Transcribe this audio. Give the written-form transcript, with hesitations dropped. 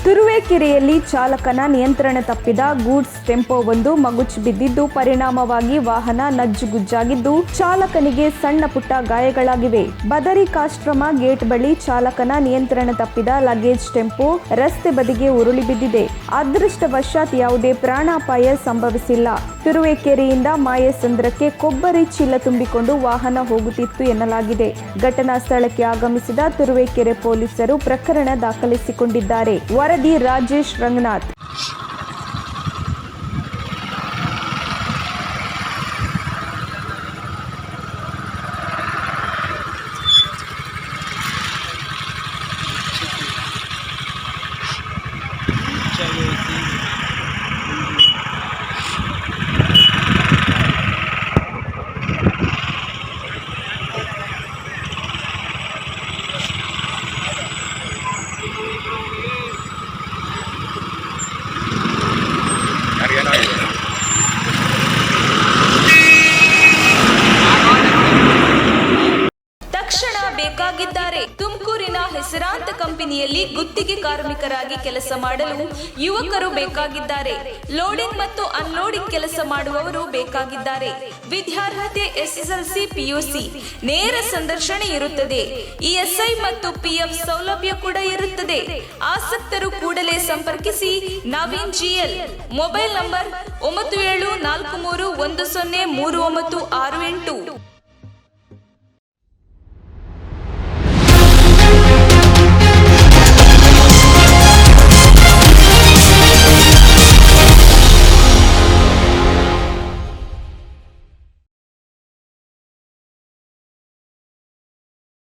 ತುರುವೇಕೆರೆಯಲ್ಲಿ ಚಾಲಕನ ನಿಯಂತ್ರಣ ತಪ್ಪಿದ ಗೂಡ್ಸ್ ಟೆಂಪೋವೊಂದು ಮಗುಚಿ ಬಿದ್ದಿದ್ದು ಪರಿಣಾಮವಾಗಿ ವಾಹನ ನಜ್ಜುಗುಜ್ಜಾಗಿದ್ದು ಚಾಲಕನಿಗೆ ಸಣ್ಣ ಪುಟ್ಟ ಗಾಯಗಳಾಗಿವೆ. ಬದರಿಕಾಶ್ರಮ ಗೇಟ್ ಬಳಿ ಚಾಲಕನ ನಿಯಂತ್ರಣ ತಪ್ಪಿದ ಲಗೇಜ್ ಟೆಂಪೋ ರಸ್ತೆ ಬದಿಗೆ ಉರುಳಿ ಬಿದ್ದಿದೆ. ಅದೃಷ್ಟವಶಾತ್ ಯಾವುದೇ ಪ್ರಾಣಾಪಾಯ ಸಂಭವಿಸಿಲ್ಲ. ತುರುವೇಕೆರೆಯಿಂದ ಮಾಯಸಂದ್ರಕ್ಕೆ ಕೊಬ್ಬರಿ ಚೀಲ ತುಂಬಿಕೊಂಡು ವಾಹನ ಹೋಗುತ್ತಿತ್ತು ಎನ್ನಲಾಗಿದೆ. ಘಟನಾ ಸ್ಥಳಕ್ಕೆ ಆಗಮಿಸಿದ ತುರುವೇಕೆರೆ ಪೊಲೀಸರು ಪ್ರಕರಣ ದಾಖಲಿಸಿಕೊಂಡಿದ್ದಾರೆ. ವರದಿ ರಾಜೇಶ್ ರಂಗನಾಥ್. ತಕ್ಷಣ ಬೇಕಾಗಿದ್ದಾರೆ. ತುಮಕೂರಿನ ಹೆಸರಾಂತ ಕಂಪನಿಯಲ್ಲಿ ಗುತ್ತಿಗೆ ಕಾರ್ಮಿಕರಾಗಿ ಕೆಲಸ ಮಾಡಲು ಯುವಕರು ಬೇಕಾಗಿದ್ದಾರೆ. ಲೋಡಿಂಗ್ ಮತ್ತು ಅನ್ಲೋಡಿಂಗ್ ಕೆಲಸ ಮಾಡುವವರು ಬೇಕಾಗಿದ್ದಾರೆ. ವಿದ್ಯಾರ್ಹತೆ SSLC PUC. ನೇರ ಸಂದರ್ಶನ ಇರುತ್ತದೆ. ESI ಮತ್ತು PF ಸೌಲಭ್ಯ ಕೂಡ ಇರುತ್ತದೆ. ಆಸಕ್ತರು ಕೂಡಲೇ ಸಂಪರ್ಕಿಸಿ. ನವೀನ್ GL. Mobile number 9743103968.